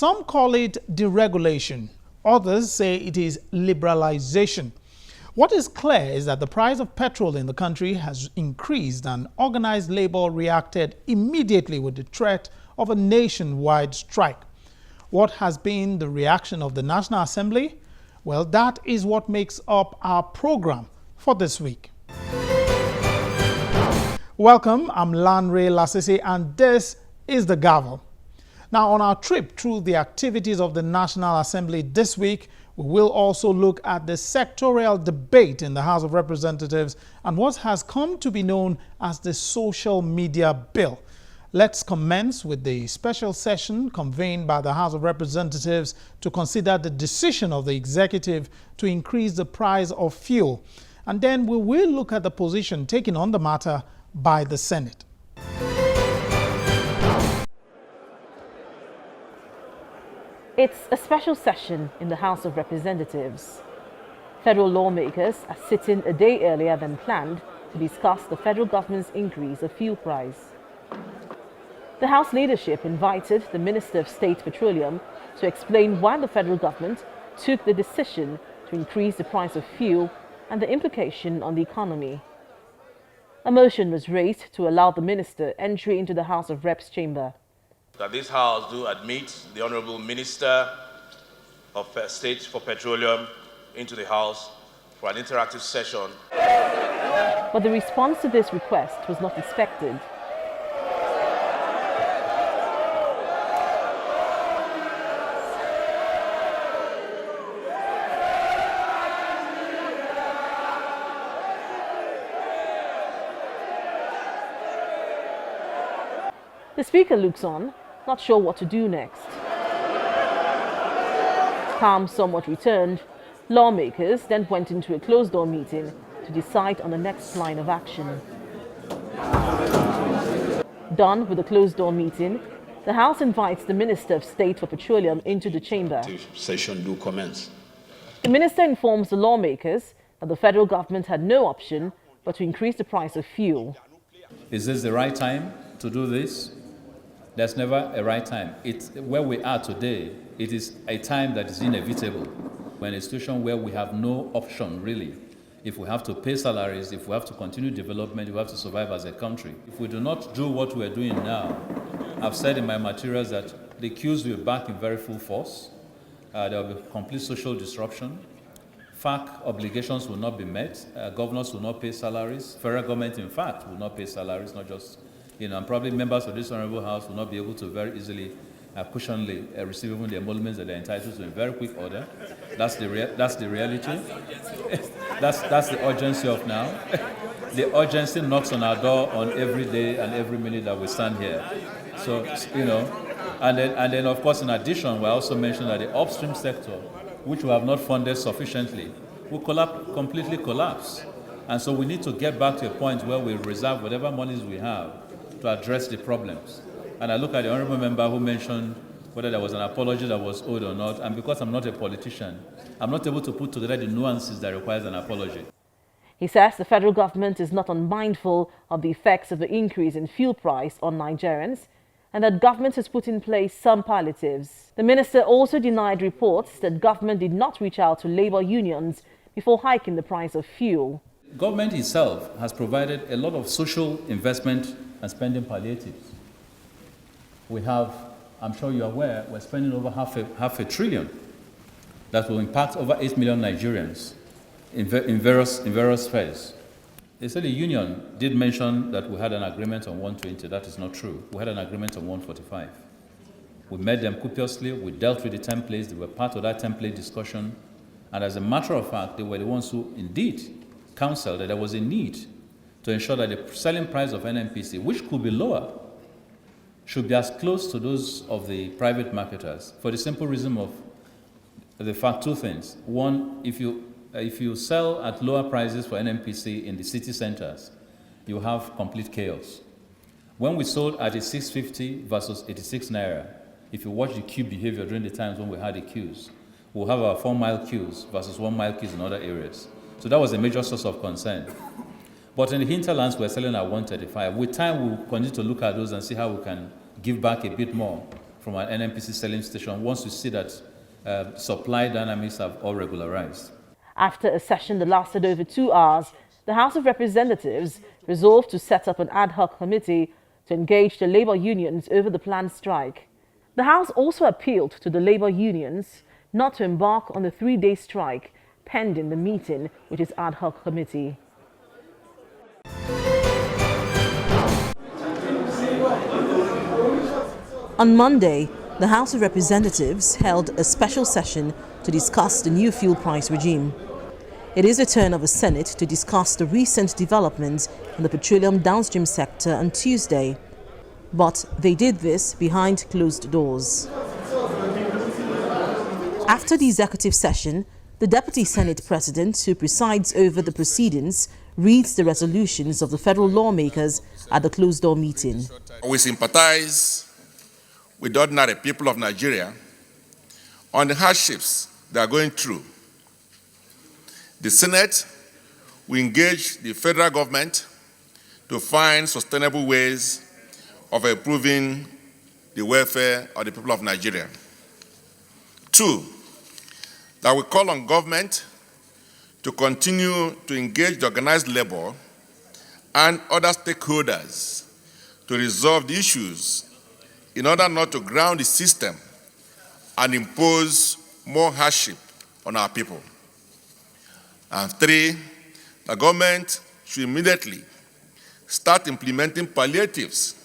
Some call it deregulation. Others say it is liberalization. What is clear is that the price of petrol in the country has increased, and organized labor reacted immediately with the threat of a nationwide strike. What has been the reaction of the National Assembly? Well, that is what makes up our program for this week. Welcome, I'm Lanre Lasisi, and this is the Gavel. Now, on our trip through the activities of the National Assembly this week, we will also look at the sectorial debate in the House of Representatives and what has come to be known as the social media bill. Let's commence with the special session convened by the House of Representatives to consider the decision of the executive to increase the price of fuel. And then we will look at the position taken on the matter by the Senate. It's a special session in the House of Representatives. Federal lawmakers are sitting a day earlier than planned to discuss the federal government's increase of fuel price. The House leadership invited the Minister of State Petroleum to explain why the federal government took the decision to increase the price of fuel and the implication on the economy. A motion was raised to allow the minister entry into the House of Reps chamber. That this House do admit the Honourable Minister of State for Petroleum into the House for an interactive session. But the response to this request was not expected. The Speaker looks on, not sure what to do next. Calm somewhat returned, lawmakers then went into a closed-door meeting to decide on the next line of action. Done with the closed-door meeting, the House invites the Minister of State for Petroleum into the chamber. Session do commence. The minister informs the lawmakers that the federal government had no option but to increase the price of fuel. Is this the right time to do this? There's never a right time. Where we are today, it is a time that is inevitable. We're in a situation where we have no option, really. If we have to pay salaries, if we have to continue development, we have to survive as a country. If we do not do what we're doing now, I've said in my materials that the queues will be back in very full force. There will be complete social disruption. FAC obligations will not be met. Governors will not pay salaries. Federal government, in fact, will not pay salaries, not just and probably members of this Honorable House will not be able to very easily, cushionly receive even the emoluments that they're entitled to in very quick order. That's the reality. that's the urgency of now. The urgency knocks on our door on every day and every minute that we stand here. So, and then of course, in addition, we also mentioned that the upstream sector, which we have not funded sufficiently, will completely collapse. And so we need to get back to a point where we reserve whatever monies we have to address the problems. And I look at the honourable member who mentioned whether there was an apology that was owed or not, and because I'm not a politician, I'm not able to put together the nuances that requires an apology. He says the federal government is not unmindful of the effects of the increase in fuel price on Nigerians, and that government has put in place some palliatives. The minister also denied reports that government did not reach out to labour unions before hiking the price of fuel. Government itself has provided a lot of social investment and spending palliatives. We have, I'm sure you're aware, we're spending over half a trillion that will impact over 8 million Nigerians in various spheres. They said the union did mention that we had an agreement on 120. That is not true. We had an agreement on 145. We met them copiously. We dealt with the templates. They were part of that template discussion. And as a matter of fact, they were the ones who indeed counseled that there was a need to ensure that the selling price of NNPC, which could be lower, should be as close to those of the private marketers, for the simple reason of the fact two things. One, if you sell at lower prices for NNPC in the city centers, you have complete chaos. When we sold at 650 versus 86 naira, if you watch the queue behavior during the times when we had the queues, we'll have our 4-mile queues versus 1-mile queues in other areas. So that was a major source of concern. But in the hinterlands, we're selling at 135. With time, we'll continue to look at those and see how we can give back a bit more from an NNPC selling station once we see that supply dynamics have all regularized. After a session that lasted over 2 hours, the House of Representatives resolved to set up an ad hoc committee to engage the labour unions over the planned strike. The House also appealed to the labour unions not to embark on a 3-day strike pending the meeting with its ad hoc committee. On Monday, the House of Representatives held a special session to discuss the new fuel price regime. It is the turn of the Senate to discuss the recent developments in the petroleum downstream sector on Tuesday. But they did this behind closed doors. After the executive session, the Deputy Senate President, who presides over the proceedings, reads the resolutions of the federal lawmakers at the closed-door meeting. We sympathize with the ordinary people of Nigeria on the hardships they are going through. The Senate will engage the federal government to find sustainable ways of improving the welfare of the people of Nigeria. 2, that we call on government to continue to engage the organized labor and other stakeholders to resolve the issues in order not to ground the system and impose more hardship on our people. And 3, the government should immediately start implementing palliatives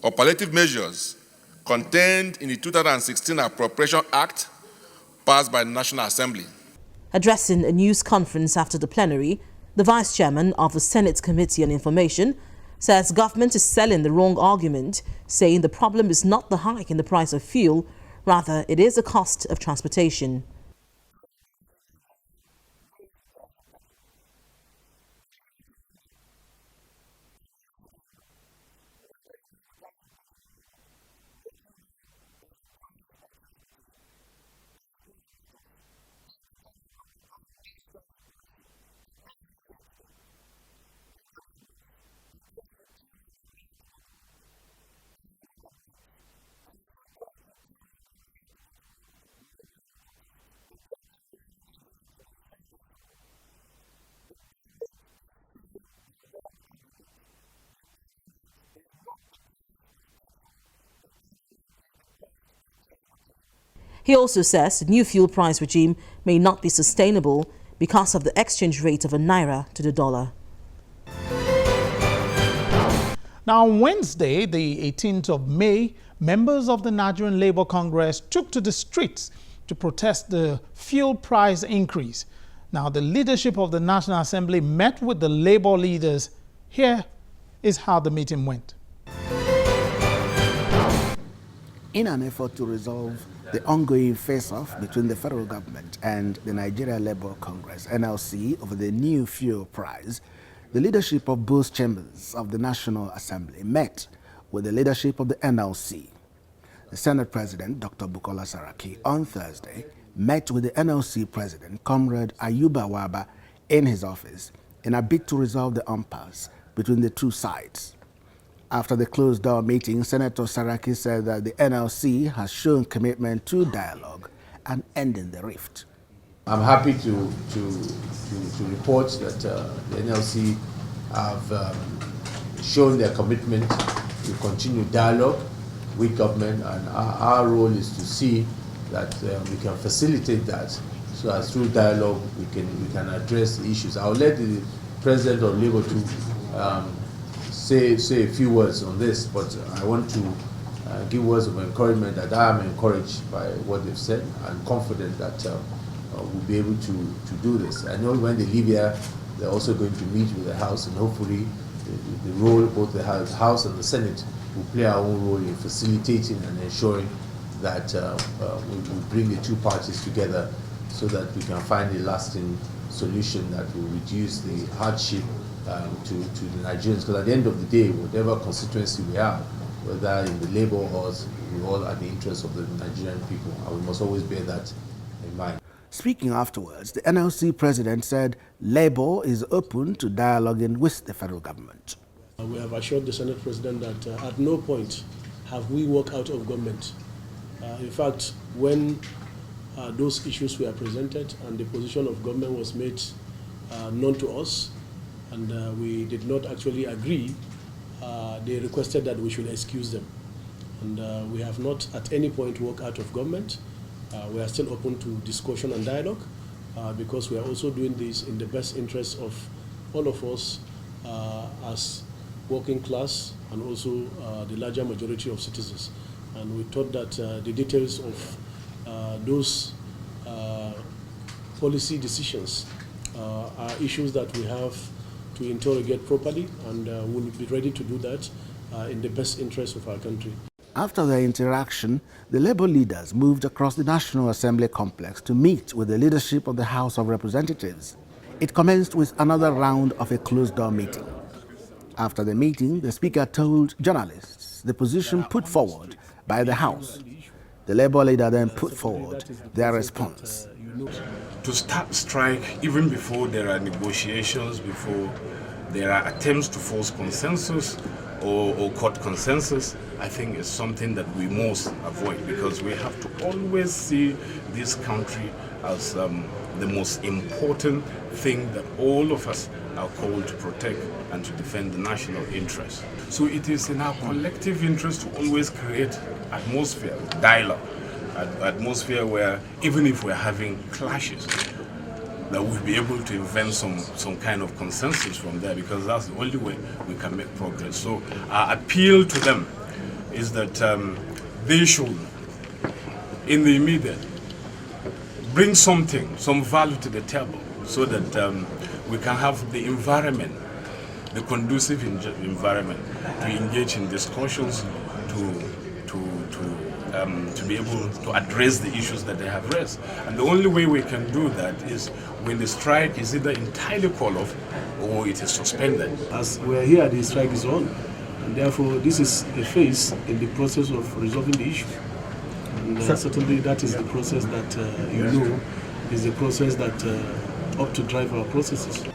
or palliative measures contained in the 2016 Appropriation Act passed by the National Assembly. Addressing a news conference after the plenary, the Vice Chairman of the Senate Committee on Information says government is selling the wrong argument, saying the problem is not the hike in the price of fuel, rather it is the cost of transportation. He also says the new fuel price regime may not be sustainable because of the exchange rate of a naira to the dollar. Now, on Wednesday, the 18th of May, members of the Nigerian Labour Congress took to the streets to protest the fuel price increase. Now, the leadership of the National Assembly met with the Labour leaders. Here is how the meeting went. In an effort to resolve the ongoing face-off between the federal government and the Nigeria Labour Congress, NLC, over the new fuel price, the leadership of both chambers of the National Assembly met with the leadership of the NLC. The Senate President, Dr. Bukola Saraki, on Thursday, met with the NLC President, Comrade Ayuba Waba, in his office in a bid to resolve the impasse between the two sides. After the closed-door meeting, Senator Saraki said that the NLC has shown commitment to dialogue and ending the rift. I'm happy to report that the NLC have shown their commitment to continue dialogue with government, and our role is to see that we can facilitate that, so that through dialogue we can address the issues. I'll let the President of Labour to say a few words on this, but I want to give words of encouragement that I am encouraged by what they've said and confident that we'll be able to do this. I know when they leave here, they're also going to meet with the House, and hopefully the role, both the House and the Senate, will play our own role in facilitating and ensuring that we bring the two parties together so that we can find a lasting solution that will reduce the hardship to the Nigerians. Because at the end of the day, whatever constituency we are, whether in the labor or we all are the interests of the Nigerian people, and we must always bear that in mind. Speaking afterwards, the NLC president said Labour is open to dialoguing with the federal government. We have assured the Senate President that at no point have we walked out of government. In fact, when those issues were presented and the position of government was made known to us, and we did not actually agree, they requested that we should excuse them. And we have not at any point walked out of government. We are still open to discussion and dialogue because we are also doing this in the best interest of all of us as working class and also the larger majority of citizens. And we thought that the details of those policy decisions are issues that we have to interrogate properly, and we'll be ready to do that in the best interest of our country. After their interaction, the Labour leaders moved across the National Assembly complex to meet with the leadership of the House of Representatives. It commenced with another round of a closed-door meeting. After the meeting, the Speaker told journalists the position put forward by the House. The Labour leader then put forward their response. To start strike even before there are negotiations, before there are attempts to force consensus or court consensus, I think is something that we must avoid, because we have to always see this country as the most important thing that all of us are called to protect and to defend the national interest. So it is in our collective interest to always create atmosphere, dialogue, atmosphere where even if we're having clashes, that we'll be able to invent some kind of consensus from there, because that's the only way we can make progress. So our appeal to them is that they should, in the immediate, bring some value to the table, so that we can have the environment, the conducive environment to engage in discussions, to be able to address the issues that they have raised. And the only way we can do that is when the strike is either entirely called off or it is suspended. As we're here, the strike is on, and therefore this is a phase in the process of resolving the issue. And certainly that is the process that is the process that ought to drive our processes.